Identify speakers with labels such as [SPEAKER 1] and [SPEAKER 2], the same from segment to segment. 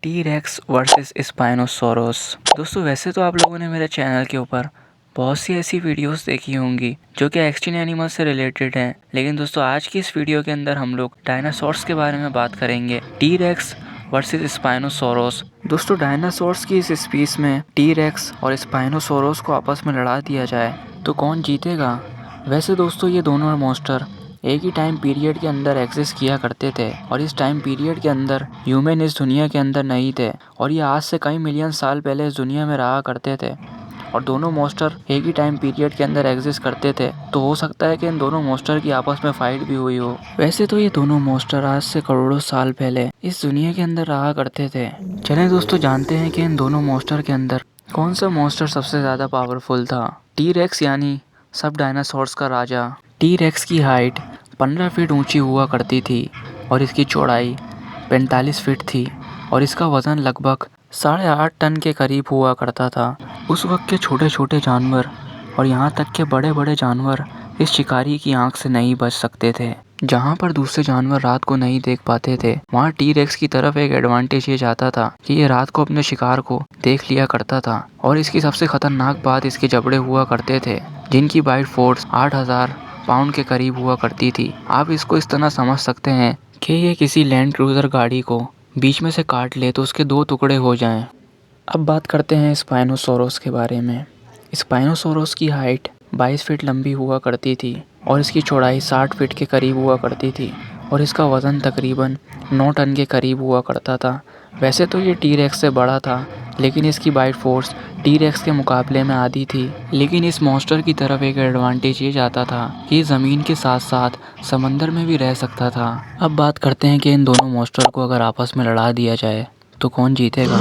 [SPEAKER 1] T rex versus spinosaurus. दोस्तों वैसे तो आप लोगों ने मेरे चैनल के ऊपर बहुत सी ऐसी वीडियोस देखी होंगी जो कि एक्सटिंक्ट एनिमल से रिलेटेड हैं, लेकिन दोस्तों आज की इस वीडियो के अंदर हम लोग डायनासोर्स के बारे में बात करेंगे। T rex versus spinosaurus. दोस्तों डायनासोर्स की इस स्पीस में टी रेक्स और स्पाइनोसॉरस को आपस में लड़ा दिया जाए तो कौन जीतेगा? वैसे दोस्तों ये दोनों मॉन्स्टर एक ही टाइम पीरियड के अंदर एग्जिस्ट किया करते थे और इस टाइम पीरियड के अंदर ह्यूमन इस दुनिया के अंदर नहीं थे और ये आज से कई मिलियन साल पहले इस दुनिया में रहा करते थे और दोनों मॉन्स्टर एक ही टाइम पीरियड के अंदर एग्जिस्ट करते थे। तो हो सकता है कि इन दोनों मॉन्स्टर की आपस में फाइट भी हुई हो। वैसे तो ये दोनों मॉन्स्टर आज से करोड़ों साल पहले इस दुनिया के अंदर रहा करते थे। चलें दोस्तों जानते हैं कि इन दोनों मॉन्स्टर के अंदर कौन सा मॉन्स्टर सबसे ज़्यादा पावरफुल था। टी रेक्स यानी सब डायनासोर्स का राजा। टी रेक्स की हाइट 15 फीट ऊंची हुआ करती थी और इसकी चौड़ाई 45 फीट थी और इसका वज़न लगभग 8.5 टन के करीब हुआ करता था। उस वक्त के छोटे छोटे जानवर और यहाँ तक के बड़े बड़े जानवर इस शिकारी की आंख से नहीं बच सकते थे। जहाँ पर दूसरे जानवर रात को नहीं देख पाते थे, वहाँ टी रेक्स की तरफ एक एडवांटेज ये जाता था कि ये रात को अपने शिकार को देख लिया करता था और इसकी सबसे खतरनाक बात इसके जबड़े हुआ करते थे जिनकी बाइट फोर्स 8000 पाउंड के करीब हुआ करती थी। आप इसको इस तरह समझ सकते हैं कि ये किसी लैंड क्रूजर गाड़ी को बीच में से काट ले तो उसके 2 टुकड़े हो जाएं। अब बात करते हैं स्पाइनोसॉरस के बारे में। स्पाइनोसॉरस की हाइट 22 फीट लंबी हुआ करती थी और इसकी चौड़ाई 60 फीट के करीब हुआ करती थी और इसका वज़न तकरीबन 9 टन के करीब हुआ करता था। वैसे तो ये टी रेक्स से बड़ा था लेकिन इसकी बाइट फोर्स टी रेक्स के मुकाबले में आधी थी। लेकिन इस मॉन्स्टर की तरफ एक एडवांटेज ये जाता था कि ज़मीन के साथ साथ समंदर में भी रह सकता था। अब बात करते हैं कि इन दोनों मॉन्स्टर को अगर आपस में लड़ा दिया जाए तो कौन जीतेगा।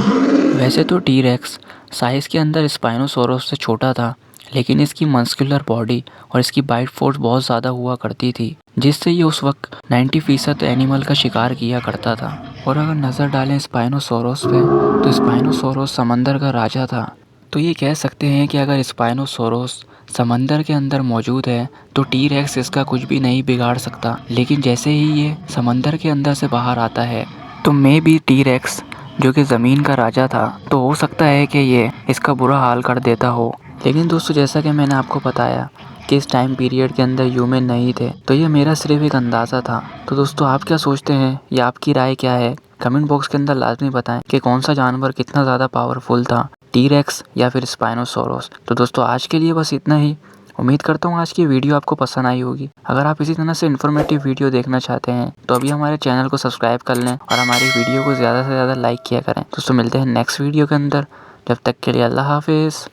[SPEAKER 1] वैसे तो टी रेक्स साइज़ के अंदर स्पाइनोसॉरस से छोटा था, लेकिन इसकी मस्कुलर बॉडी और इसकी बाइट फोर्स बहुत ज़्यादा हुआ करती थी जिससे ये उस वक्त 90% एनिमल का शिकार किया करता था। और अगर नज़र डालें स्पाइनोसॉरस पे तो स्पाइनोसॉरस समंदर का राजा था। तो ये कह सकते हैं कि अगर स्पाइनोसॉरस समंदर के अंदर मौजूद है तो टी रेक्स इसका कुछ भी नहीं बिगाड़ सकता, लेकिन जैसे ही ये समंदर के अंदर से बाहर आता है तो मे बी टी रेक्स जो कि ज़मीन का राजा था तो हो सकता है कि ये इसका बुरा हाल कर देता हो। लेकिन दोस्तों जैसा कि मैंने आपको बताया कि इस टाइम पीरियड के अंदर ह्यूमन नहीं थे, तो ये मेरा सिर्फ एक अंदाज़ा था। तो दोस्तों आप क्या सोचते हैं या आपकी राय क्या है? कमेंट बॉक्स के अंदर लाजमी बताएं कि कौन सा जानवर कितना ज़्यादा पावरफुल था, टी रेक्स या फिर स्पाइनोसॉरस। तो दोस्तों आज के लिए बस इतना ही। उम्मीद करता हूँ आज की वीडियो आपको पसंद आई होगी। अगर आप इसी तरह से इन्फॉर्मेटिव वीडियो देखना चाहते हैं तो अभी हमारे चैनल को सब्सक्राइब कर लें और हमारी वीडियो को ज़्यादा से ज़्यादा लाइक किया करें। दोस्तों मिलते हैं नेक्स्ट वीडियो के अंदर, जब तक के लिए अल्लाह हाफिज़।